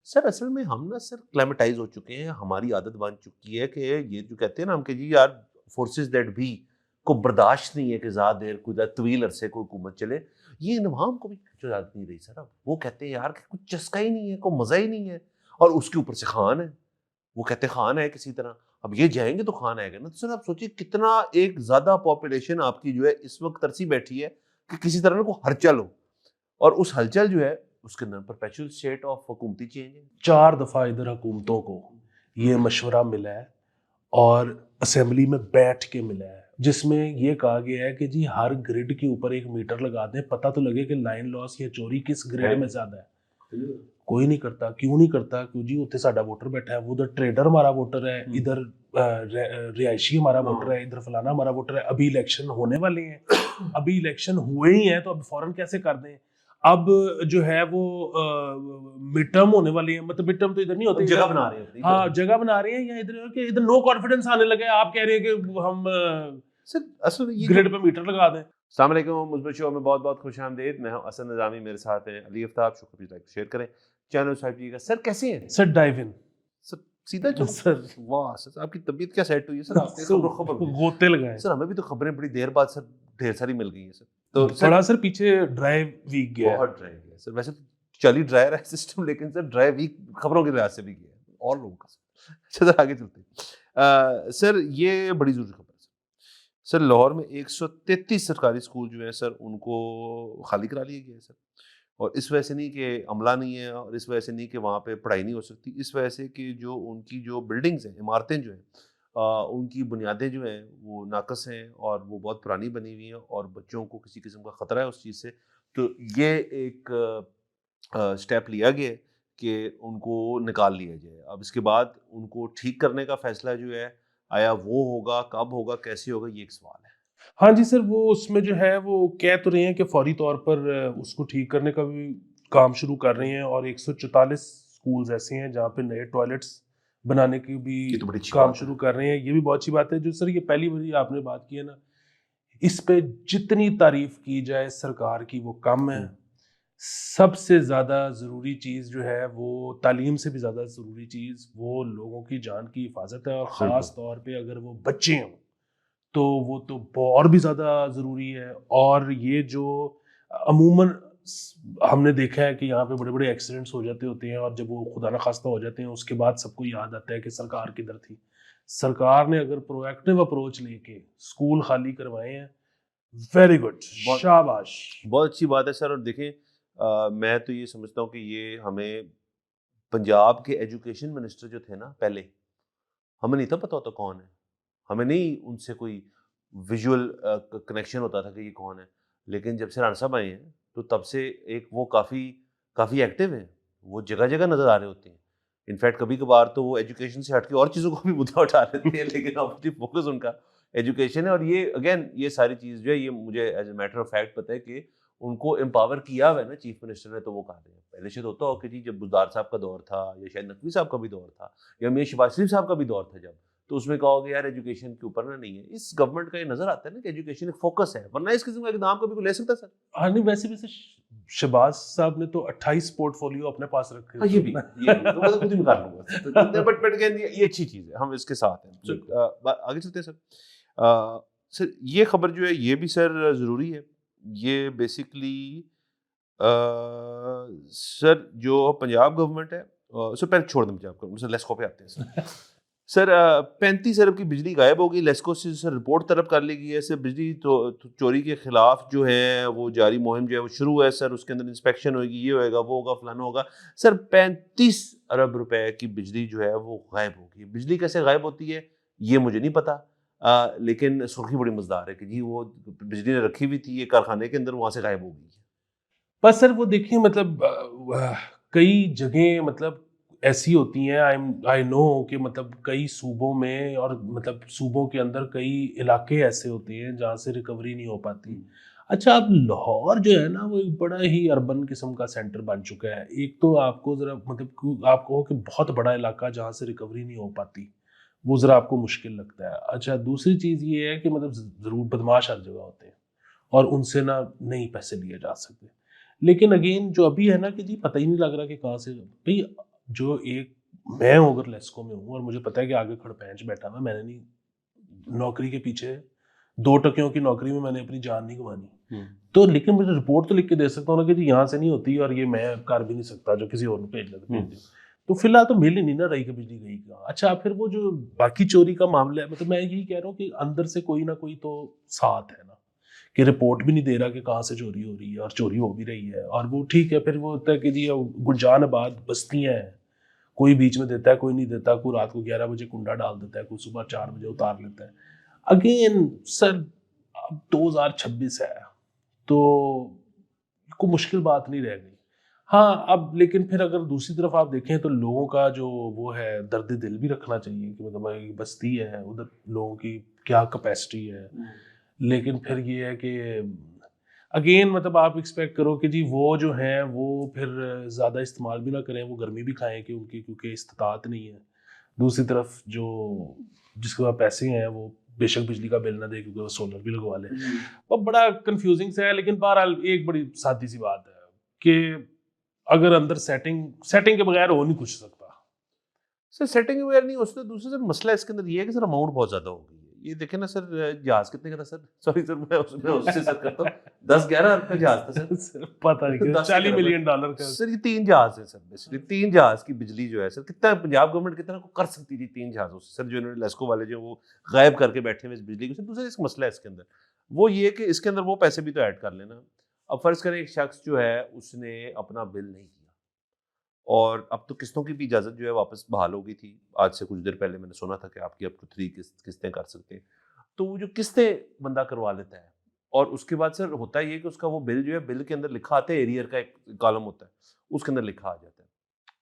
Sir असल में हम ना सर क्लाइमेटाइज हो चुके हैं, हमारी आदत बन चुकी है कि ये जो कहते हैं ना हम कि जी यार फोर्सेस दैट भी को बर्दाश्त नहीं है कि ज़्यादा देर कोई तवील अरसे कोई हुकूमत चले। ये नवाम को भी जो आदत नहीं रही सर, अब वो कहते हैं यार कि कुछ चस्का ही नहीं है, कोई मज़ा ही नहीं है। और उसके ऊपर से खान है, वो कहते हैं खान है किसी तरह। अब ये जाएंगे तो खान आएगा ना, तो सर आप सोचिए कितना एक ज़्यादा पॉपुलेशन आपकी जो है इस वक्त तरसी बैठी है कि किसी तरह ना को हलचल हो। और उस हलचल जो है उसके अंदर परपेचुअल स्टेट ऑफ हुकूमती चेंज है। 4 दफ़ा इधर हुकूमतों को ये मशवरा मिला है और असेंबली में बैठ के मिला है, जिसमें ये कहा गया है कि जी हर ग्रिड के ऊपर एक मीटर लगा दें, पता तो लगे कि लाइन लॉस या चोरी किस ग्रिड में ज़्यादा है। कोई नहीं करता। क्यों नहीं करता? क्यों जी उत्थे साडा वोटर बैठा है, वो उधर ट्रेडर हमारा वोटर है, इधर रिहायशी हमारा वोटर है, इधर फलाना हमारा वोटर है। अभी इलेक्शन होने वाले हैं, अभी इलेक्शन हुए ही हैं, तो अब फौरन कैसे कर दें? अब जो है वो मिड टर्म होने वाली है, मतलब मिड टर्म तो इधर नहीं होते, जगह बना रहे हैं। हाँ जगह बना रहे हैं, या इधर कि इधर नो कॉन्फिडेंस आने लगे। आप कह रहे हैं कि हम सर असल में ये ग्रिड पे मीटर लगा दें। अस्सलाम वालेकुम, मुस्बत शो में बहुत बहुत खुश आमदीद। मैं हूं असद निज़ामी, मेरे साथ हैं अली आफ्ताब। शो को प्लीज लाइक शेयर करें, चैनल सब्सक्राइब कीजिएगा। सर कैसे हैं सर डाइव इन सर? सीधा जो सर, वाह सर आपकी तबीयत क्या सेट हुई है सर? आपने खबर गोते लगाए सर, हमें भी तो खबरें बड़ी देर बाद सर ढेर सारी मिल गई हैं सर। तो बड़ा सर पीछे ड्राइव वीक गया है। बहुत ड्राई गया सर, वैसे तो चल ही ड्राई रहा है सिस्टम, लेकिन सर ड्राई वीक खबरों के लिहाज से भी गया है और लोगों का सर। अच्छा सर आगे चलते हैं। सर ये बड़ी जरूरी खबर है सर। लाहौर में 133 सरकारी स्कूल जो है सर उनको खाली करा लिया गया है सर। और इस वजह से नहीं कि अमला नहीं है, और इस वजह से नहीं कि वहाँ पे पढ़ाई नहीं हो सकती, इस वजह से कि जो उनकी जो बिल्डिंग्स हैं, इमारतें जो हैं, उनकी बुनियादें जो हैं वो नाकस हैं और वो बहुत पुरानी बनी हुई हैं, और बच्चों को किसी किस्म का ख़तरा है उस चीज़ से। तो ये एक स्टेप लिया गया है कि उनको निकाल लिया जाए। अब इसके बाद उनको ठीक करने का फ़ैसला जो है, आया वो होगा, कब होगा, कैसे होगा, ये एक सवाल है। हाँ जी सर, वो उसमें जो है वो कह तो रहे हैं कि फौरी तौर पर उसको ठीक करने का भी काम शुरू कर रहे हैं, और 144 स्कूल्स ऐसे हैं जहाँ पे नए टॉयलेट्स बनाने की भी ये तो बड़ी अच्छी काम बात है। शुरू कर रहे हैं। ये भी बहुत अच्छी बात है। जो सर ये पहली बारी आपने बात की है ना, इस पे जितनी तारीफ की जाए सरकार की वो कम है। सबसे ज़्यादा ज़रूरी चीज़ जो है वो तालीम से भी ज़्यादा ज़रूरी चीज़ वो लोगों की जान की हिफाजत है, और ख़ास तौर पे अगर वो बच्चे हों तो वो तो और भी ज़्यादा ज़रूरी है। और ये जो अमूमन हमने देखा है कि यहाँ पे बड़े-बड़े एक्सीडेंट्स हो जाते होते हैं, और जब वो खुदा ना खास्ता हो जाते हैं उसके बाद सबको याद आता है कि सरकार किधर थी। सरकार ने अगर प्रोएक्टिव अप्रोच लेके स्कूल खाली करवाए हैं, वेरी गुड, बहुत शाबाश। बहुत अच्छी बात है सर। और देखें मैं तो ये समझता हूँ कि ये हमें पंजाब के एजुकेशन मिनिस्टर जो थे ना पहले, हमें नहीं था पता होता कौन है। हमें नहीं उनसे कोई विजुअल कनेक्शन होता था कि ये कौन है। लेकिन जब से राणा साहब आए हैं तो तब से एक वो काफ़ी काफ़ी एक्टिव हैं। वो जगह-जगह नज़र आ रहे होते हैं। इनफैक्ट कभी-कभार तो वो एजुकेशन से हट के और चीज़ों को भी मुद्दा उठा लेते हैं, लेकिन ऑब्वियसली फोकस उनका एजुकेशन है। और ये अगेन ये सारी चीज़ जो है ये मुझे as a matter of fact पता है कि उनको एम्पावर किया हुआ है ना चीफ मिनिस्टर ने, तो वो कर रहे हैं। पहले से तो होता हो कि जी जब बुज़दार साहब का दौर था, या शायद नकवी साहब का भी दौर था, या मियां शहबाज शरीफ साहब का भी दौर था जब, तो उसमें कहोगे यार एजुकेशन के ऊपर ना नहीं है। इस गवर्नमेंट का ये नज़र आता है ना कि एजुकेशन एक फोकस है, वरना इस किस्म का इकदाम कभी कोई ले सकता है सर? हाँ, नहीं वैसे भी सर शहबाज साहब ने तो 28 पोर्टफोलियो अपने पास रखे हाँ, हुए ये हैं। भी तो मैं तो खुद ही निकाल लूँगा। तो बट अगेन ये अच्छी चीज़ है, हम इसके साथ हैं। सो आगे चलते हैं सर। सर ये खबर जो है ये भी सर ज़रूरी है। ये बेसिकली सर जो पंजाब गवर्नमेंट है, सर पहले छोड़ दें पंजाब गवर्नमेंट, सर लेस्को पे आते हैं सर। सर 35 अरब की बिजली गायब हो गई। लेस्को से सर रिपोर्ट तलब कर ली गई है। सर बिजली तो चोरी के खिलाफ जो है वो जारी मुहिम जो है वो शुरू है सर। उसके अंदर इंस्पेक्शन होगी, ये होएगा, वो होगा, फलाना होगा। सर 35 अरब रुपए की बिजली जो है वो गायब होगी। बिजली कैसे गायब होती है ये मुझे नहीं पता, लेकिन सुर्खी बड़ी मजेदार है कि जी वो बिजली ने रखी हुई थी ये कारखाने के अंदर, वहां से गायब हो गई है। बस सर वो देखिए मतलब कई जगह मतलब ऐसी होती हैं। आई नो कि मतलब कई सूबों में, और मतलब सूबों के अंदर कई इलाके ऐसे होते हैं जहाँ से रिकवरी नहीं हो पाती। अच्छा, अब लाहौर जो है ना वो एक बड़ा ही अर्बन किस्म का सेंटर बन चुका है। एक तो आपको ज़रा मतलब आप कहो कि बहुत बड़ा इलाका जहाँ से रिकवरी नहीं हो पाती, वो ज़रा आपको मुश्किल लगता है। अच्छा, दूसरी चीज़ ये है कि मतलब ज़रूर बदमाश हर जगह होते हैं, और उनसे ना नहीं पैसे लिए जा सकते। लेकिन अगेन जो अभी है ना कि जी पता ही नहीं लग रहा कि कहाँ से भाई जो एक मैं हूं अगर लेस्को में हूँ और मुझे पता है कि आगे खड़पेंच बैठा हुआ है, मैंने नहीं नौकरी के पीछे 2 टकियों की नौकरी में मैंने अपनी जान नहीं गंवानी, तो लेकिन मुझे रिपोर्ट तो लिख के दे सकता हूँ ना कि जी यहाँ से नहीं होती और ये मैं कर भी नहीं सकता, जो किसी और ने भेज दे। तो फिलहाल तो मिल ही नहीं ना रही कि बिजली गई कहाँ। अच्छा, फिर वो जो बाकी चोरी का मामला है, मतलब मैं यही कह रहा हूँ कि अंदर से कोई ना कोई तो साथ है ना, कि रिपोर्ट भी नहीं दे रहा कि कहाँ से चोरी हो रही है और चोरी हो भी रही है। और वो ठीक है, फिर वो होता है कि जी गुलजान आबाद बस्तियाँ हैं, कोई बीच में देता है, कोई नहीं देता, कोई रात को 11 बजे कुंडा डाल देता है, कोई सुबह 4 बजे उतार लेता है। अगेन सर, अब 2026 है तो कोई मुश्किल बात नहीं रह गई। हाँ, अब लेकिन फिर अगर दूसरी तरफ आप देखें तो लोगों का जो वो है दर्द दिल भी रखना चाहिए कि मतलब ये बस्ती है, उधर लोगों की क्या कैपेसिटी है। लेकिन फिर ये है कि अगेन मतलब आप एक्सपेक्ट करो कि जी वो जो हैं वो फिर ज़्यादा इस्तेमाल भी ना करें, वो गर्मी भी खाएं कि उनकी क्योंकि इस्तात नहीं है। दूसरी तरफ जो जिसके पास पैसे हैं वो बेशक बिजली का बिल ना दे क्योंकि वो सोलर भी लगवा ले। वो बड़ा कंफ्यूजिंग सा है, लेकिन बहरहाल एक बड़ी सादी सी बात है कि अगर अंदर सेटिंग के बगैर हो नहीं कुछ सकता। सर सेटिंग वगैरह नहीं हो सकता। दूसरा सर मसला इसके अंदर ये है कि सर अमाउंट बहुत ज़्यादा हो गई है। ये देखें ना सर, जहाज़ कितने का था सर? सॉरी सर, मैं उससे सर करता हूँ, 10-11 अरब का जहाज़ था सर। पता नहीं $10 $40 मिलियन का। सर ये 3 जहाज़ है सर, बेसिकली 3 जहाज़ की बिजली जो है सर, कितना पंजाब गवर्नमेंट कितना को कर सकती थी 3 जहाज़ों से सर, जो इन्होंने लेस्को वाले जो वो गायब करके बैठे हुए इस बिजली को। सर दूसरा एक मसला है इसके अंदर, वो ये कि इसके अंदर वो पैसे भी तो ऐड कर लेना। अब फर्ज़ करें एक शख्स जो है उसने अपना बिल नहीं किया और अब तो किस्तों की भी इजाज़त जो है वापस बहाल हो गई थी। आज से कुछ देर पहले मैंने सुना था कि आपकी अब तो 3 किस्तें कर सकते हैं। तो वो जो किस्तें बंदा करवा लेता है और उसके बाद सर होता ये है कि उसका वो बिल जो है, बिल के अंदर लिखा आता है, एरियर का एक कॉलम होता है, उसके अंदर लिखा आ जाता है।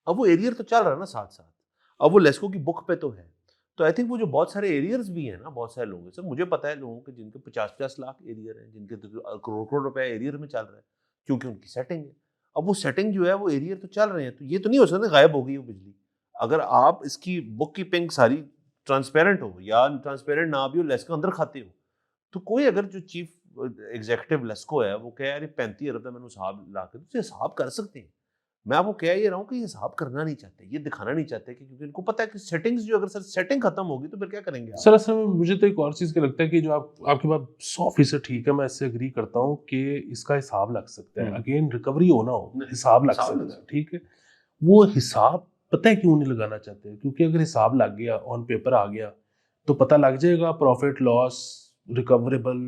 अब वो एरियर तो चल रहा है ना साथ-साथ, अब वो लेस्को की बुक पे तो है। तो आई थिंक वो जो बहुत सारे एरियर्स भी हैं ना, बहुत सारे लोग हैं सर, मुझे पता है लोगों के जिनके 50-50 लाख एरियर हैं, जिनके तो करोड़-करोड़ रुपए एरियर में चल रहा है, क्योंकि उनकी सेटिंग है। अब वो सेटिंग जो है वो एरियर तो चल रहे हैं, तो ये तो नहीं हो सकता गायब हो गई वो बिजली। अगर आप इसकी बुक कीपिंग सारी ट्रांसपेरेंट हो या ट्रांसपेरेंट ना भी हो, लेस्को अंदर खाते हो, तो कोई अगर जो चीफ एग्जीक्यूटिव लेस्को है वो कहे यार ये 35 अरब का मैंने हिसाब ला के, तो हिसाब कर सकते हैं। मैं आपको कह ये रहा हूँ कि ये हिसाब करना नहीं चाहते, ये दिखाना नहीं चाहते कि क्योंकि इनको पता है कि सेटिंग्स जो अगर सर सेटिंग खत्म होगी तो फिर क्या करेंगे आप? सर असल में मुझे तो एक और चीज़ का लगता है कि जो आपकी बात 100% ठीक है, मैं इससे एग्री करता हूँ कि इसका हिसाब लग सकता है। हम्म। अगेन रिकवरी हो ना हो, हिसाब लग हिसाब लग सकता है, ठीक है। वो हिसाब पता है क्यों नहीं लगाना चाहते? क्योंकि अगर हिसाब लग गया, ऑन पेपर आ गया, तो पता लग जाएगा प्रॉफिट लॉस, रिकवरेबल,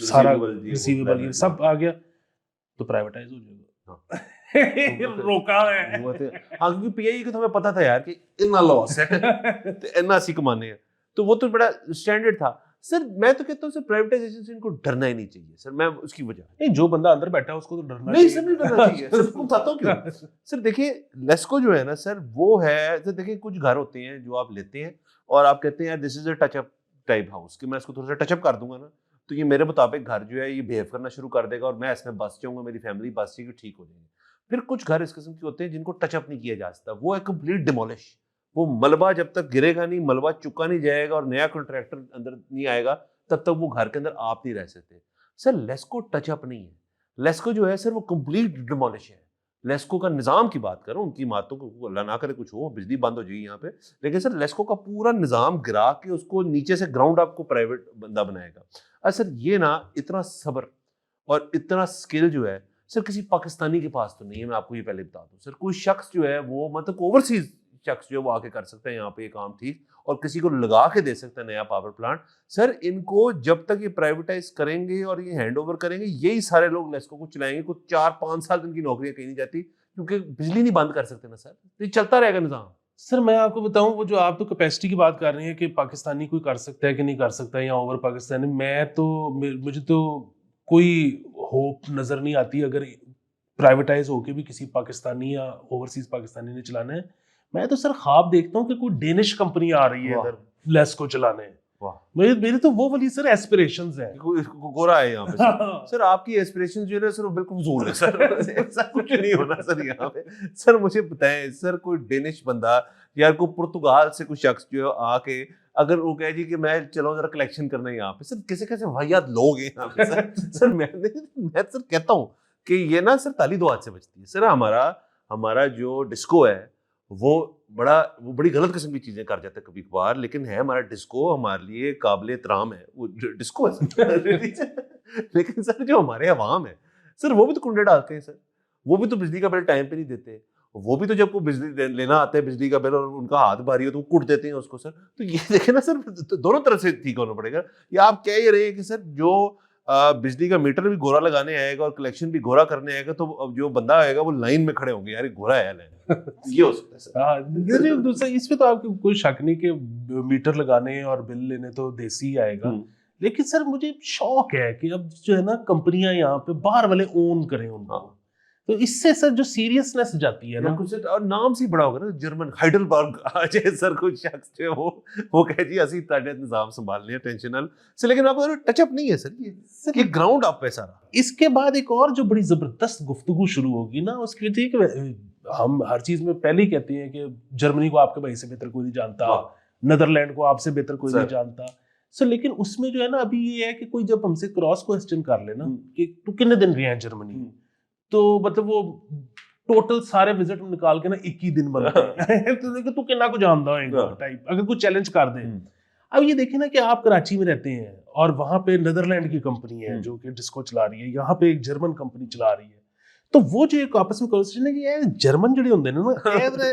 सारा रिसीवेबल, ये सब आ गया तो प्राइवेटाइज हो जाएगा। रोका है। हाँ, क्योंकि पीआई को तो हमें पता था यार कि इतना लॉस है तो इतना सी कमाने हैं, तो वो तो बड़ा स्टैंडर्ड था। सर मैं तो कहता हूँ सर प्राइवेटाइजेशन से इनको डरना ही नहीं चाहिए सर, मैं उसकी वजह नहीं, जो बंदा अंदर बैठा है उसको तो डरना नहीं चाहिए। सर, नहीं डरना चाहिए सर, मैं बताता हूँ क्यों। सर देखिए लेस्को जो है ना सर, वो है सर, देखिए कुछ घर होते हैं जो आप लेते हैं और आप कहते हैं यार this is a touch-up type house, कि मैं इसको थोड़ा सा टचअप कर दूंगा ना तो ये मेरे मुताबिक घर जो है ये बिहेव करना शुरू कर देगा और मैं इसमें बस जाऊंगा, मेरी फैमिली बस जाएगी, ठीक हो जाएगी। फिर कुछ घर इस किस्म के होते हैं जिनको टचअप नहीं किया जा सकता, वो है कंप्लीट डिमोलिश। वो मलबा जब तक गिरेगा नहीं, मलबा चुका नहीं जाएगा और नया कॉन्ट्रैक्टर अंदर नहीं आएगा, तब तक वो घर के अंदर आप नहीं रह सकते। सर लेस्को टचअप नहीं है, लेस्को जो है सर वो कंप्लीट डिमोलिश है। लेस्को का निज़ाम की बात करो, उनकी मातों को अल्लाह ना करे कुछ हो, बिजली बंद हो जाएगी यहाँ पे, लेकिन सर लेस्को का पूरा निज़ाम गिरा के उसको नीचे से ग्राउंड अप को प्राइवेट बंदा बनाएगा। सर ये ना इतना सब्र और इतना स्किल जो है सर किसी पाकिस्तानी के पास तो नहीं है, मैं आपको ये पहले बता दूं। सर कोई शख्स जो है वो मतलब ओवरसीज शख्स जो है वो आके कर सकता है यहाँ पे ये काम ठीक, और किसी को लगा के दे सकता है नया पावर प्लांट। सर इनको जब तक ये प्राइवेटाइज करेंगे और ये हैंड ओवर करेंगे, यही सारे लोग लेस्को को चलाएंगे। कुछ 4-5 साल इनकी नौकरियां कहीं नहीं जाती, क्योंकि बिजली नहीं बंद कर सकते ना सर, ये चलता रहेगा निजाम। सर मैं आपको बताऊं, वो जो आप तो कैपेसिटी की बात कर रहे हैं कि पाकिस्तानी कोई कर सकता है कि नहीं कर सकता या ओवर पाकिस्तानी, मैं तो मुझे तो कोई होप नज़र नहीं आती अगर प्राइवेटाइज होके भी किसी पाकिस्तानी या ओवरसीज पाकिस्तानी ने चलाना है। मैं तो सर ख्वाब देखता हूँ कि कोई डेनिश कंपनी आ रही है इधर लेस्को चलाने। मेरी तो वो वाली सर एस्पिरेशंस हैं। गोरा है यहाँ पे सर। सर आपकी एस्पिरेशंस जो है सर वो बिल्कुल फजूल है सर, ऐसा कुछ नहीं होना सर यहाँ पे। सर मुझे बताएं सर, कोई डेनिश बंदा या कोई पुर्तगाल से कोई शख्स जो है आके अगर वो कहे जी कि मैं चलो जरा कलेक्शन करना है यहाँ पे, सर कैसे कैसे वाहियात लोग हैं यहाँ पे सर। सर मैं सर कहता हूँ कि ये ना सर ताली दो हाथ से बचती है। सर हमारा जो डिस्को है वो वो बड़ी गलत किस्म की चीजें कर जाते हैं कभी कभार, लेकिन है हमारा डिस्को हमारे लिए काबिल एहतराम है, वो डिस्को है सर। लेकिन सर जो हमारे अवाम है सर, वो भी तो कुंडे डालते हैं सर, वो भी तो बिजली का बिल टाइम पे नहीं देते, वो भी तो जब को बिजली लेना आता है बिजली का बिल और उनका हाथ भारी हो तो वो कुट देते हैं उसको सर। तो ये देखे ना सर, तो दोनों तरफ से ठीक होना पड़ेगा। या आप कह ही रहे हैं कि सर जो बिजली का मीटर भी गोरा लगाने आएगा और कलेक्शन भी गोरा करने आएगा, तो अब जो बंदा आएगा वो लाइन में खड़े होंगे, यार ये गोरा है लाइन। ये हो सकता है सर। हाँ, दूसरा इसमें तो आपको कोई शक नहीं कि मीटर लगाने और बिल लेने तो देसी ही आएगा। लेकिन सर मुझे शौक है कि अब जो है ना कंपनियां यहाँ पे बाहर वाले ओन करें उनको। हाँ। तो इससे सर जो सीरियसनेस जाती है ना, कुछ और नाम से बड़ा होगा ना, जर्मन हाइडलबर्ग आ जाए सर, कुछ शख्स जो है वो कहे जी असि ताड़े निजाम संभालने हैं टेंशनल से, लेकिन आपको टच अप नहीं है सर, ये ग्राउंड अप है सारा। इसके बाद एक और जो बड़ी जबरदस्त गुफ्तगू शुरू होगी ना, उसकी थी कि हम हर चीज में पहले ही कहते हैं कि जर्मनी को आपके भाई से बेहतर कोई नहीं जानता, नीदरलैंड को आपसे बेहतर कोई नहीं जानता सर। लेकिन उसमें जो है ना अभी ये है कि कोई जब हमसे क्रॉस क्वेश्चन कर लेना कि तू कितने दिन रहे हैं जर्मनी, तो मतलब वो टोटल सारे विजिट निकाल के ना 21 दिन बनते हैं। तो तू कितना को जानता होगा टाइप, अगर कोई चैलेंज कर दे। अब ये देखें ना कि आप कराची में रहते हैं और वहां पे नीदरलैंड की कंपनी है जो कि डिस्को चला रही है, यहाँ पे एक जर्मन कंपनी चला रही है, तो वो जो एक आपस में कन्वर्सेशन है कि यार जर्मन ਜਿਹੜੇ ਹੁੰਦੇ ਨੇ ना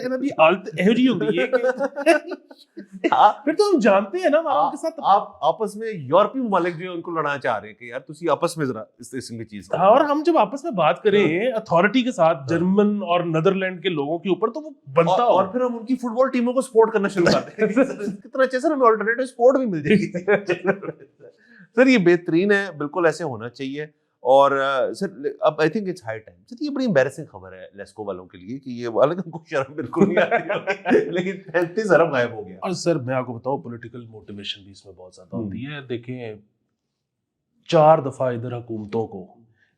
ਇਹਨਾਂ ਦੀ ਹਾਲਤ ਇਹੋ ਜਿਹੀ ਹੁੰਦੀ है कि फिर तो हम जानते हैं ना उनके साथ आप आपस में यूरोपीय ममालिक जो है उनको लड़ना चाह रहे हैं कि यार तुसी आपस में जरा इस किस्म की चीज। और हम जब आपस में बात करें अथॉरिटी के साथ जर्मन और नीदरलैंड के लोगों के ऊपर, तो वो बनता और फिर हम उनकी फुटबॉल टीमों को सपोर्ट करना शुरू करते हैं। कितना अच्छा सर, हमें अल्टरनेटिव स्पोर्ट भी मिल जाएगी। सर ये बेहतरीन है, बिल्कुल ऐसे होना चाहिए। और सर अब I think it's high time sir, ये बड़ी एम्बैरेसिंग खबर है लेस्को वालों के लिए कि ये वाले को शर्म बिल्कुल नहीं आती, लेकिन 35 अरब गायब हो गया। और सर मैं आपको बताऊं पॉलिटिकल मोटिवेशन भी इसमें बहुत ज्यादा होती है। देखें 4 दफा इधर हुकूमतों को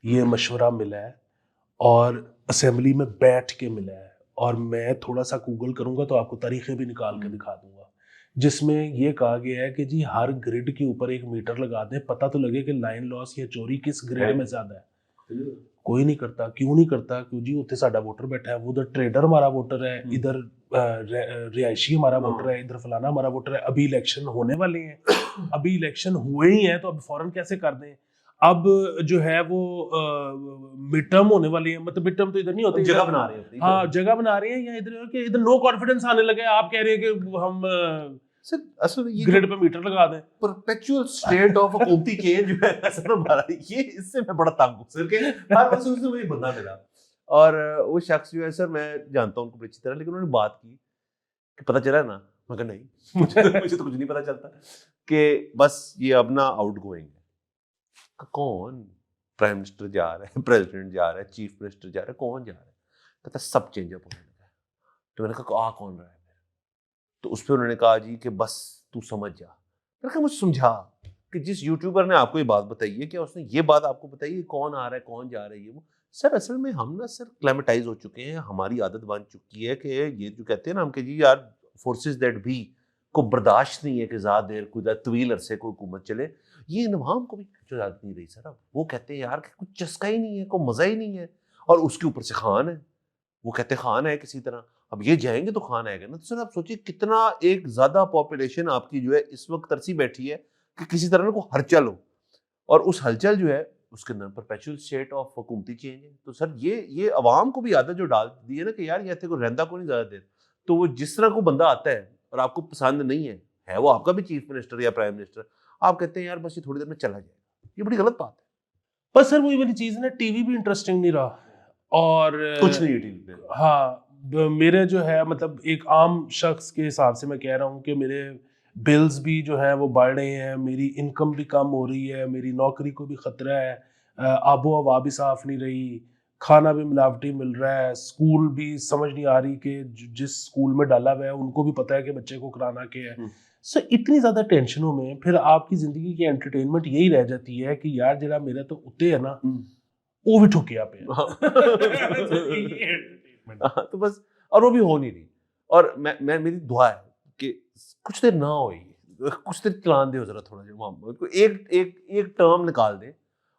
ये मशवरा मिला है और असेंबली में बैठ के मिला है, और मैं थोड़ा सा गूगल करूंगा तो आपको तारीखें भी निकाल के दिखा दूंगा, जिसमें ये कहा गया है कि जी हर ग्रिड के ऊपर एक मीटर लगा दें, पता तो लगे कि लाइन लॉस या चोरी किस ग्रिड में ज्यादा है। कोई नहीं करता। क्यों नहीं करता? क्यों जी उत्थे साडा वोटर बैठा है, उधर ट्रेडर हमारा वोटर है, इधर रिहायशी हमारा वोटर है, इधर फलाना हमारा वोटर है। अभी इलेक्शन होने वाले हैं, अभी इलेक्शन हुए ही हैं, तो अब फौरन कैसे कर दें? अब जो है वो मिड टर्म होने वाली है, मतलब मिड टर्म तो इधर नहीं होते, जगह बना रहे हैं। हाँ जगह बना रहे हैं, या इधर नो कॉन्फिडेंस आने लगे। आप कह रहे हैं कि हम सर असल में ये ग्रिड पे मीटर लगा दें। परपेचुअल स्टेट ऑफ हुकूमती चेंज जो है सर हमारा, ये इससे मैं बड़ा तंग हूं सर के हर वक्त उससे मुझे बंदा मिला, और वो शख्स जो है सर मैं जानता हूं उनको बड़ी अच्छी तरह, लेकिन उन्होंने बात की कि पता चला ना, मैं कहा नहीं मुझे तो कुछ नहीं पता चलता कि बस ये अब ना आउट गोइंग है। कौन? प्राइम मिनिस्टर जा रहा है, प्रेसिडेंट जा रहा है, चीफ मिनिस्टर जा रहा है, कौन जा रहा है? कहता सब चेंज अप होने लगा। तो मैंने कहा कौन रहा है? तो उस पर उन्होंने कहा जी कि बस तू समझ जा। मैंने कहा मुझे समझा कि जिस यूट्यूबर ने आपको ये बात बताई है, क्या उसने ये बात आपको बताई है कौन आ रहा है, कौन जा रहा है, ये वो। सर असल में हम ना सर क्लाइमेटाइज हो चुके हैं, हमारी आदत बन चुकी है कि ये जो कहते हैं ना हम कि जी यार फोर्सेस दैट भी को बर्दाश्त नहीं है कि ज़्यादा देर कोई तवील अरसे कोई हुकूमत चले। ये नवाम को भी जो आदत नहीं रही सर। अब वो कहते हैं यार कि कुछ चस्का ही नहीं है, कोई मज़ा ही नहीं है, और उसके ऊपर से खान है, वो कहते खान है किसी तरह, अब ये जाएंगे तो खान आएगा ना। तो सर आप सोचिए कितना एक ज्यादा पॉपुलेशन आपकी जो है इस वक्त तरसी बैठी है कि किसी तरह को हलचल हो, और उस हलचल जो है उसके अंदर परपेचुअल स्टेट ऑफ हुकूमती चेंज है। तो सर ये अवाम को भी आदत जो डाल दी है ना कि यार ये को रहंदा को नहीं ज्यादा देर, तो वो जिस तरह को बंदा आता है और आपको पसंद नहीं है वो आपका भी चीफ मिनिस्टर या प्राइम मिनिस्टर, आप कहते हैं यार बस ये थोड़ी देर में चला जाएगा। ये बड़ी गलत बात है। बस सर वही वाली चीज ना, टीवी भी इंटरेस्टिंग नहीं रहा और कुछ नहीं है टीवी पे। हाँ मेरे जो है मतलब एक आम शख्स के हिसाब से मैं कह रहा हूँ कि मेरे बिल्स भी जो है वो बढ़ रहे हैं, मेरी इनकम भी कम हो रही है, मेरी नौकरी को भी खतरा है, आबो हवा भी साफ नहीं रही, खाना भी मिलावटी मिल रहा है, स्कूल भी समझ नहीं आ रही कि जिस स्कूल में डाला हुआ है उनको भी पता है कि बच्चे को कराना क्या है। सो इतनी ज़्यादा टेंशनों में फिर आपकी ज़िंदगी की एंटरटेनमेंट यही रह जाती है कि यार जरा मेरा तो उत्ते है ना वो भी ठुकिया पे तो बस, और वो भी हो नहीं रही। और मैं मेरी दुआ है कि कुछ देर ना हो, कुछ देर चलान दे जरा थोड़ा जो एक टर्म निकाल दे।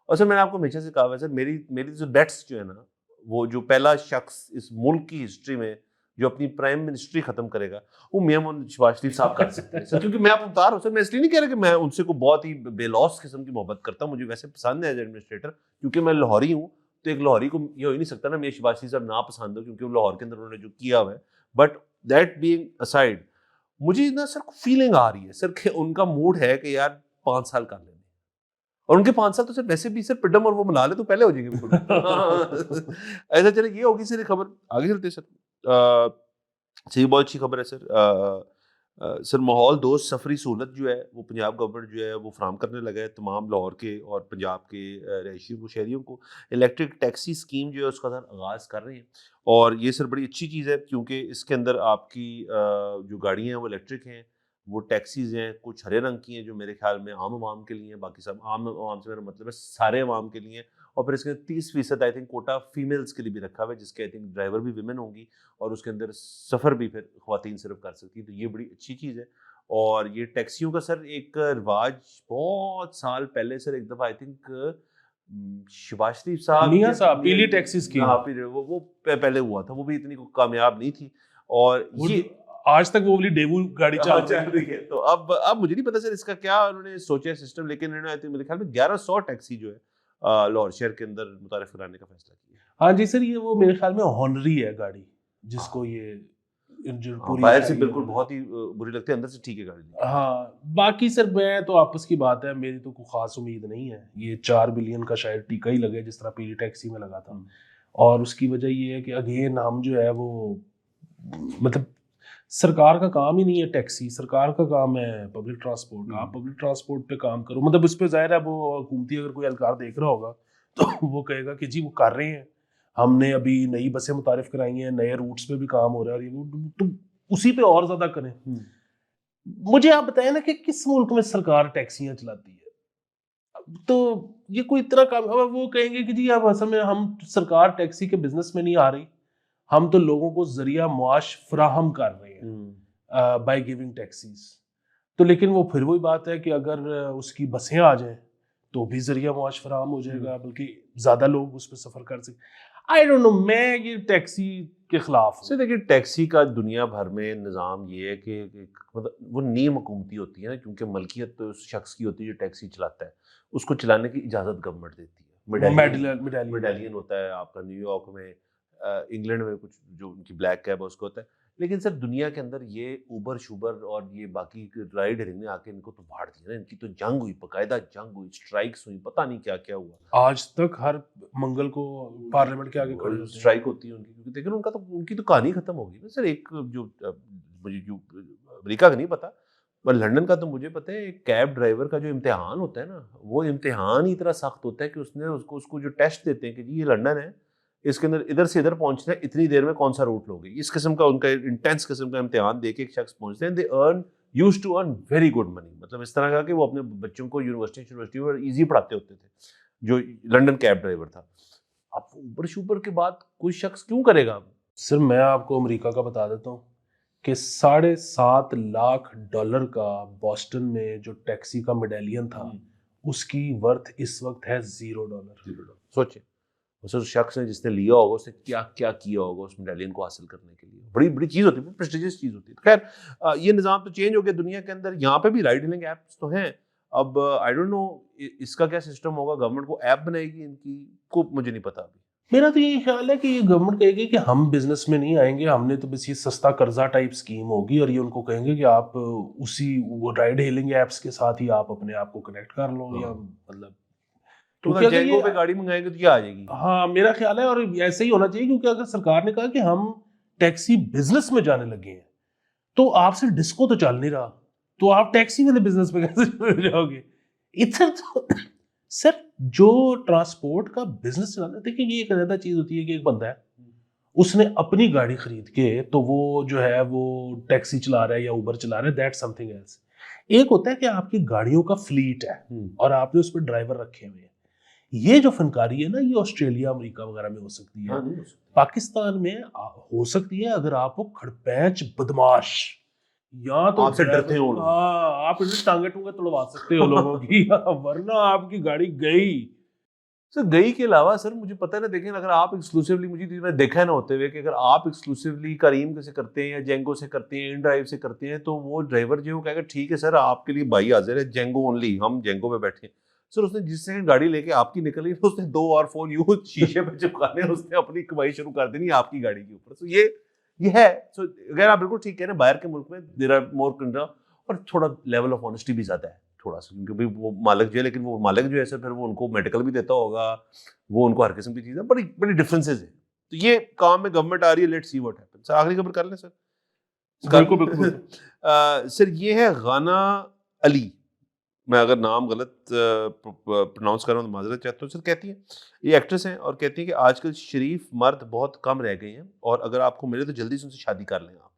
और सर मैंने आपको हमेशा से कहा है सर, मेरी जो बेट्स जो है ना, वो जो पहला शख्स इस मुल्क की हिस्ट्री में जो अपनी प्राइम मिनिस्ट्री खत्म करेगा, वो मियां मोहम्मद शहबाज शरीफ साहब कर सकते हैं सर। क्योंकि मैं आपको बता रहा हूँ सर, मैं इसलिए नहीं कह रहा कि मैं उनसे को बहुत ही बेलौस किस्म की मोहब्बत करता हूँ, मुझे वैसे पसंद है एज एडमिनिस्ट्रेटर, क्योंकि मैं लाहौरी हूँ। तो एक लाहौरी को ये हो ही नहीं सकता ना मियां शहबाज शरीफ साहब ना पसंद हो, क्योंकि वो लाहौर के अंदर उन्होंने जो किया हुआ है। बट दैट बीइंग असाइड, मुझे ना सर फीलिंग आ रही है सर कि उनका मूड है कि यार 5 साल कर लेने, और उनके 5 साल तो सर वैसे भी सर पिडम और वो मिला ले तो पहले हो जाएंगे बिल्कुल। ऐसा चले, ये होगी सर खबर। आगे चलते सर, सही बहुत अच्छी खबर है सर। सर माहौल दोस्त सफरी सहूलत जो है वो पंजाब गवर्नमेंट जो है वो फराम करने लगा है तमाम लाहौर के और पंजाब के रहायशियों को, शहरियों को। इलेक्ट्रिक टैक्सी स्कीम जो है उसका सर आगाज़ कर रहे हैं, और ये सर बड़ी अच्छी चीज़ है, क्योंकि इसके अंदर आपकी जो गाड़ियाँ हैं वो इलेक्ट्रिक हैं, वो टैक्सीज़ हैं, कुछ हरे रंग की हैं जो मेरे ख्याल में आम आवाम के लिए हैं, बाकी सब आम आवाम से मेरा मतलब है सारे आवाम के लिए हैं। और फिर इसके 30% आई थिंक कोटा फीमेल्स के लिए भी रखा हुआ है, जिसके आई थिंक ड्राइवर भी विमेन होंगी, और उसके अंदर सफ़र भी फिर ख़वातीन सिर्फ कर सकती हैं। तो ये बड़ी अच्छी चीज़ है। और ये टैक्सियों का सर एक रिवाज बहुत साल पहले सर एक दफ़ा आई थिंक शहबाज शरीफ साहब मियां साहब पीली टैक्सी स्कीम, हाँ वो पहले हुआ था, वो भी इतनी कामयाब नहीं थी, और ये आज तक वो वाली डेवू गाड़ी चल रही है। तो अब मुझे नहीं पता सर इसका क्या उन्होंने सोचा है सिस्टम, लेकिन इन्होंने आई थिंक मेरे ख्याल में 1100 टैक्सी जो है लाहौर शहर के अंदर मुतारिफ कराने का फैसला किया। हाँ जी सर, ये वो मेरे ख्याल में हॉनरी है गाड़ी, जिसको ये पूरी बाहर से बिल्कुल बहुत ही बुरी लगती है, अंदर से ठीक है गाड़ी। हाँ, बाकी सर मैं तो आपस की बात है, मेरी तो कोई खास उम्मीद नहीं है। ये 4 बिलियन का शायद टीका ही लगे जिस तरह पीली टैक्सी में लगा था, और उसकी वजह ये है कि अगेन हम जो है वो मतलब सरकार का काम ही नहीं है टैक्सी, सरकार का काम है पब्लिक ट्रांसपोर्ट। आप पब्लिक ट्रांसपोर्ट पे काम करो, मतलब उस पर ज़ाहिर है वो हुकूमती अगर कोई एहलकार देख रहा होगा तो वो कहेगा कि जी वो कर रहे हैं, हमने अभी नई बसें मुतारिफ कराई हैं, नए रूट्स पे भी काम हो रहा है, और तो उसी पे और ज़्यादा करें। मुझे आप बताएं ना कि किस मुल्क में सरकार टैक्सियां चलाती है, तो ये कोई इतना काम, वो कहेंगे कि जी अब असल में हम सरकार टैक्सी के बिजनेस में नहीं आ रही, हम तो लोगों को जरिया मुआश फराहम कर रहे हैं बाय गिविंग टैक्सीज। तो लेकिन वो फिर वही बात है कि अगर उसकी बसें आ जाएं तो भी जरिया मुआश फराहम हो जाएगा, बल्कि ज्यादा लोग उस पर सफर कर सकें। आई डोंट नो, मैं ये टैक्सी के खिलाफ हूं। देखिए टैक्सी का दुनिया भर में निज़ाम ये है कि मतलब वो नीम हुकूमती होती है ना, क्योंकि मलकियत तो उस शख्स की होती है जो टैक्सी चलाता है, उसको चलाने की इजाज़त गवर्नमेंट देती है। मेडालियन होता है आपका न्यूयॉर्क में, इंग्लैंड में कुछ जो उनकी ब्लैक कैब है उसको होता है। लेकिन सर दुनिया के अंदर ये उबर शुबर और ये बाकी राइड हेलिंग ने आके इनको तो फाड़ दिया ना, इनकी तो जंग हुई, बाकायदा जंग हुई, स्ट्राइक्स हुई, पता नहीं क्या क्या हुआ। आज तक हर मंगल को पार्लियामेंट के आगे खड़े होते हैं, स्ट्राइक होती है उनकी, क्योंकि देखिए उनकी तो कहानी खत्म होगी ना सर। एक जो मुझे जो अमेरिका का नहीं पता, पर लंदन का तो मुझे पता है, एक कैब ड्राइवर का जो इम्तिहान होता है ना, वो इम्तिहान ही इतना सख्त होता है कि उसने उसको जो टेस्ट देते हैं कि जी ये लंदन है, इसके अंदर इधर से इधर पहुंचना है, इतनी देर में कौन सा रूट लोगे, इस किस्म का उनका इंटेंस किस्म का इम्तिहान दे के एक शख्स पहुंचते हैं। They used to earn very good money, मतलब इस तरह का कि वो अपने बच्चों को यूनिवर्सिटी में ईजी पढ़ाते होते थे, जो लंदन कैब ड्राइवर था। अब ऊबर शूबर के बाद कोई शख्स क्यों करेगा? सर मैं आपको अमेरिका का बता देता हूँ कि $7.5 लाख का बॉस्टन में जो टैक्सी का मेडालियन था, उसकी वर्थ इस वक्त है $0। सोचिए उस शख्स ने जिसने लिया होगा उसने क्या क्या किया होगा उस मेडालियन को हासिल करने के लिए। बड़ी बड़ी चीज़ होती है, प्रेस्टिजियस चीज़ होती है। खैर ये निज़ाम तो चेंज हो गया दुनिया के अंदर, यहाँ पे भी राइड हेलिंग ऐप्स तो हैं। अब आई डोंट नो इसका क्या सिस्टम होगा, गवर्नमेंट को ऐप बनाएगी इनकी को, मुझे नहीं पता अभी। मेरा तो यही ख्याल है कि ये गवर्नमेंट कहेगी कि हम बिजनेस में नहीं आएंगे, हमने तो बस ये सस्ता कर्जा टाइप स्कीम होगी, और ये उनको कहेंगे कि आप उसी वो राइड हेलिंग ऐप्स के साथ ही आप अपने आप को कनेक्ट कर लो, या मतलब तो जैगो पे गाड़ी मंगाएंगे तो क्या आ जाएगी। हाँ मेरा ख्याल है, और ऐसे ही होना चाहिए, क्योंकि अगर सरकार ने कहा कि हम टैक्सी बिजनेस में जाने लगे हैं, तो आपसे डिस्को तो चल नहीं रहा, तो आप टैक्सी वाले बिजनेस में कैसे जाओगे? इधर तो सर जो ट्रांसपोर्ट का बिजनेस चलाना, देखिए ये एक अलग चीज होती है कि एक बंदा है, उसने अपनी गाड़ी खरीद के तो वो जो है वो टैक्सी चला रहा है या उबर चला रहा है, दैट समथिंग एल्स। एक होता है कि आपकी गाड़ियों का फ्लीट है और आपने उस पर ड्राइवर रखे हुए हैं। ये जो फनकारी है ना, ये ऑस्ट्रेलिया अमेरिका वगैरह में हो सकती है, पाकिस्तान में हो सकती है अगर आप वो खड़पैंच बदमाश या तो आपसे डरते हो, आप इन्हें टांगे टूंगे तोड़वा सकते हो लोगों की, वरना आपकी गाड़ी गई। सर गई के अलावा सर मुझे पता है ना, देखें अगर आप एक्सक्लूसिवली, मुझे मैंने देखा है ना होते हुए कि अगर आप एक्सक्लूसिवली करीम से करते हैं या जेंगो से करते हैं, इन ड्राइव से करते हैं, तो वो ड्राइवर जो है वो कहेगा ठीक है सर आपके लिए भाई हाजिर है, जेंगो ओनली, हम जेंगो पे बैठे हैं। सर उसने जिस सेकंड गाड़ी लेके आपकी निकली तो उसने 2 और फोन यूं शीशे पे चिपकाने, उसने अपनी कमाई शुरू कर देनी आपकी गाड़ी के ऊपर। सो ये है। सो अगर आप बिल्कुल ठीक कह रहे हैं, बाहर के मुल्क में देयर आर मोर कंट्रोल और थोड़ा लेवल ऑफ ऑनेस्टी भी ज्यादा है थोड़ा सा, क्योंकि भाई वो मालिक जो है, लेकिन वो मालिक जो है सर फिर वो उनको मेडिकल भी देता होगा, वो उनको हर किस्म की चीजें, बड़ी बड़ी डिफरेंसेस है। तो ये काम में गवर्नमेंट आ रही है, let's see what happens. Sir आखिरी खबर कर लें सर। बिल्कुल बिल्कुल। सर ये है गाना अली, मैं अगर नाम गलत प्रोनाउंस कर रहा हूँ तो माजरत चाहता हूँ सर। कहती हैं, ये एक्ट्रेस हैं और कहती हैं कि आजकल शरीफ मर्द बहुत कम रह गए हैं और अगर आपको मिले तो जल्दी से उनसे शादी कर लें आप।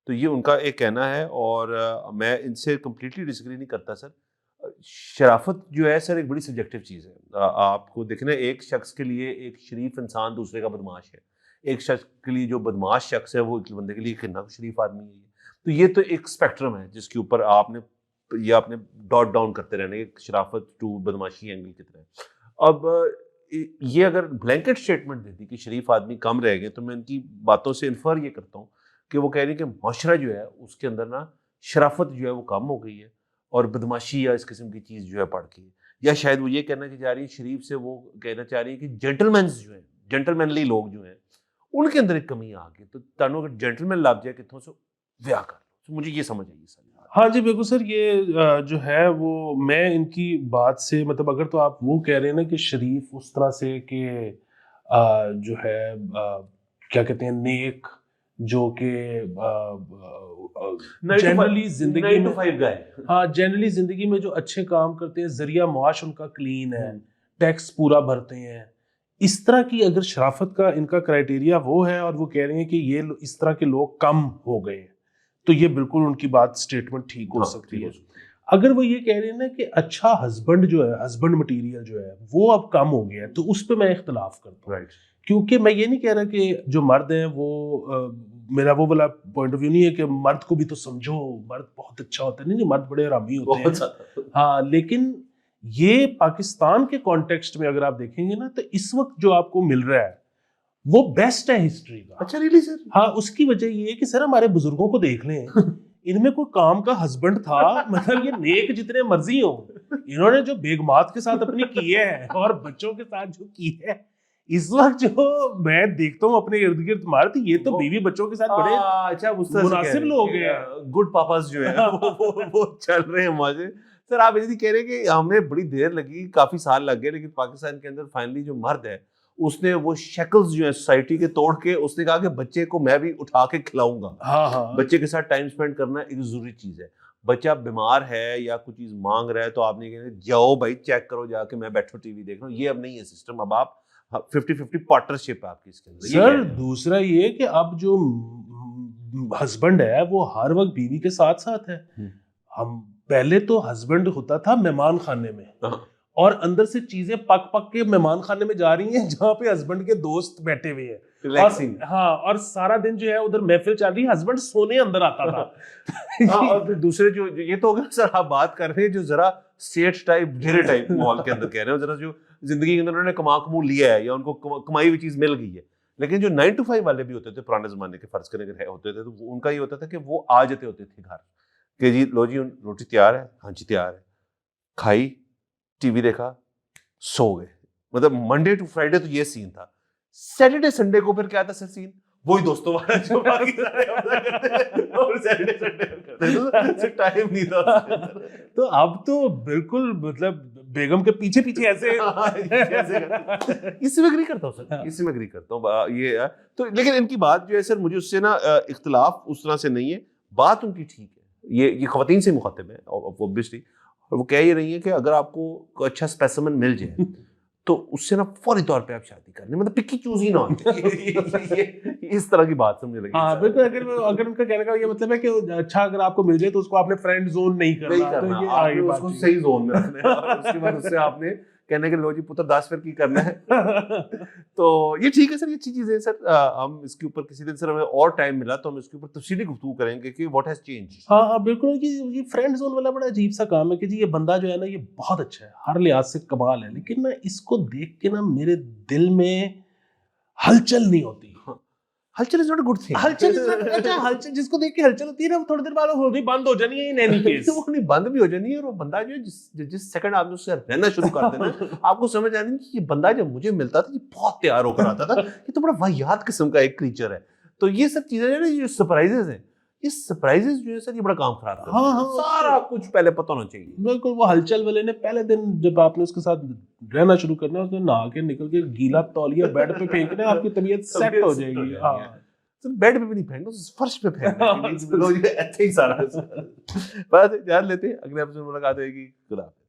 तो ये उनका एक कहना है और मैं इनसे कम्प्लीटली डिसएग्री नहीं करता सर। शराफत जो है सर एक बड़ी सब्जेक्टिव चीज़ है। आपको देखना, एक शख्स के लिए एक शरीफ इंसान दूसरे का बदमाश है, एक शख्स के लिए जो बदमाश शख्स है वो एक बंदे के लिए कितना शरीफ आदमी है। तो ये तो एक स्पेक्ट्रम है जिसके ऊपर आपने डॉट डाउन करते रहने, एक शराफत टू बदमाशी एंगल की तरह। अब ये अगर ब्लैंकेट स्टेटमेंट देती कि शरीफ आदमी कम रह गए, तो मैं इनकी बातों से इन्फर ये करता हूँ कि वो कह रही है कि माशरा जो है उसके अंदर ना शराफत जो है वो कम हो गई है और बदमाशी या इस किस्म की चीज़ जो है बढ़ गई है। या शायद वो ये कहना चाह रही है, शरीफ से वो कहना चाह रही है कि जेंटलमैन जो है, जेंटलमैनली लोग जो हैं उनके अंदर एक कमी आ गई। तो तानू अगर जेंटलमैन लग जाए कितों से व्याह कर, तो मुझे ये समझ आई सर। हाँ जी बिल्कुल सर, ये जो है वो मैं इनकी बात से मतलब, अगर तो आप वो कह रहे हैं ना कि शरीफ उस तरह से कि जो है क्या कहते हैं, नेक, जो कि जनरली जिंदगी में, हाँ जनरली जिंदगी में जो अच्छे काम करते हैं, जरिया मुआश उनका क्लीन है, टैक्स पूरा भरते हैं, इस तरह की अगर शराफत का इनका क्राइटेरिया वो है और वो कह रहे हैं कि ये इस तरह के लोग कम हो गए हैं, तो ये बिल्कुल उनकी बात स्टेटमेंट ठीक हो सकती है। अगर वो ये कह रहे हैं ना कि अच्छा हस्बैंड जो है, हस्बैंड मटेरियल जो है वो अब कम हो गया है, तो उस पर मैं इख्तलाफ करता हूँ। क्योंकि मैं ये नहीं कह रहा कि जो मर्द हैं वो मेरा वो वाला पॉइंट ऑफ व्यू नहीं है कि मर्द को भी तो समझो, मर्द बहुत अच्छा होता है, नहीं मर्द बड़े हरामी होते हैं, हाँ, लेकिन ये पाकिस्तान के कॉन्टेक्स्ट में अगर आप देखेंगे ना, तो इस वक्त जो आपको मिल रहा है वो बेस्ट है हिस्ट्री का। अच्छा रियली सर? हाँ, उसकी वजह ये है कि सर हमारे बुजुर्गों को देख लें, इनमें कोई काम का हस्बैंड था, मतलब ये नेक जितने मर्जी हो, इन्होंने जो बेगमात के साथ अपनी की है और बच्चों के साथ जो की है, इस वक्त जो मैं देखता हूँ अपने इर्द गिर्द मारती, ये तो बीवी बच्चों के साथ बड़े अच्छा मुनासिब लोग हैं, गुड पापास जो है वो चल रहे हैं मजे। सर आप यदि कह रहे हैं कि हमें बड़ी देर लगी, काफी साल लग गए, लेकिन पाकिस्तान के अंदर फाइनली जो मर्द है उसने वो शक्ल्स जो है सोसाइटी के तोड़ के उसने कहा कि बच्चे को मैं भी उठा के खिलाऊंगा। हाँ। बच्चे के साथ टाइम स्पेंड करना एक जरूरी चीज है। बच्चा बीमार है या कुछ चीज मांग रहा है तो आपने कहा जाओ भाई चेक करो जाके, मैं बैठो टीवी देख रहा हूँ, ये अब नहीं है सिस्टम। अब आप 50-50 पार्टनरशिप है आपकी इसके अंदर। सर दूसरा ये कि अब जो हस्बैंड है वो हर वक्त बीवी के साथ साथ है। हम पहले तो हस्बैंड होता था मेहमान खाने में और अंदर से चीजें पक पक के मेहमान खाने में जा रही हैं जहाँ पे हस्बैंड के दोस्त बैठे हुए हैं, रिलैक्सिंग। हाँ, और सारा दिन जो है उधर महफिल चल रही है, हस्बैंड सोने अंदर आता था। हाँ, और फिर दूसरे जो ये तो होगा सर, आप बात कर रहे हैं जो जरा सेठ टाइप ढेरे टाइप माहौल के अंदर कह रहे हो, जरा जो जिंदगी के अंदर उन्होंने कमा लिया है या उनको कमाई हुई चीज मिल गई है। लेकिन जो 9 to 5 वाले भी होते थे पुराने जमाने के, फर्ज करें अगर होते थे, तो उनका ये होता था कि वो आ जाते होते थे घर कि जी लो जी रोटी तैयार है, हाँ जी तैयार है, खाई, टीवी देखा, सो गए। मतलब मंडे टू फ्राइडे तो ये सीन था। सैटरडे संडे को फिर क्या था सर सीन? वही दोस्तों वाला जो बाकी सारे और सैटरडे संडे करते थे, टाइम नहीं था। तो अब तो बिल्कुल मतलब बेगम के पीछे पीछे ऐसे इससे मैं एग्री करता हूँ सर, इससे मैं एग्री करता हूँ ये तो। लेकिन इनकी बात जो है सर, मुझे उससे ना इख्तिलाफ उस तरह से नहीं है, बात उनकी ठीक है। ये ख़वातीन से मुखातिब है ऑब्वियसली, और वो कह ही रही है कि अगर आपको अच्छा स्पेसिमेन मिल जाए तो उससे ना फौरी तौर पे आप शादी करने, मतलब पिकी चूज ही ना हो। ये इस तरह की बात समझने लगी। हाँ बिल्कुल, अगर उनका कहने का ये मतलब है कि अच्छा अगर आपको मिल जाए तो उसको आपने फ्रेंड जोन नहीं करना, तो ये आपने उसको सही जोन में रखना है और उसके बाद उससे आपने कहने के लो जी पुत्र 10 फिर की करना है। तो ये ठीक है सर, ये अच्छी चीज़ है सर। हम इसके ऊपर किसी दिन सर हमें और टाइम मिला तो हम इसके ऊपर तफसीली गुफ्तगू करेंगे कि व्हाट हैज चेंज। हाँ बिल्कुल। ये फ्रेंड जोन वाला बड़ा अजीब सा काम है कि जी ये बंदा जो है ना ये बहुत अच्छा है, हर लिहाज से कमाल है, लेकिन ना इसको देख के ना मेरे दिल में हलचल नहीं होती। हलचल is not a good thing. अच्छा हलचल जिसको देख के हलचल होती है ना, वो थोड़ी देर बाद होनी बंद हो जानी है इन एनी केस। वो नहीं बंद भी हो जानी है, और वो बंदा जो है जिस सेकंड आप उससे रहना शुरू कर देना आपको समझ आनी कि ये बंदा जब मुझे मिलता था ये बहुत तैयार होकर आता था, ये तो बड़ा वाहियात किस्म का एक क्रीचर है। तो ये सब चीजें जो है ना, ये सरप्राइजेस हैं, ये सरप्राइजेस जो है सर ये बड़ा काम खराब करते हैं। हाँ, सारा कुछ पहले पता होना चाहिए। बिल्कुल। वो हलचल वाले ने पहले दिन जब आपने उसके साथ रहना शुरू करना, उसने नहा के निकल के गीला तौलिया बेड पे फेंकना, आपकी तबीयत सेट हो जाएगी। हाँ बेड पे भी नहीं फेंकना, फर्श पे फेंकना। ऐसे ही सारा। बस ध्यान लेते हैं, अगले एपिसोड में मुलाकात होगी। खुदा हाफिज़।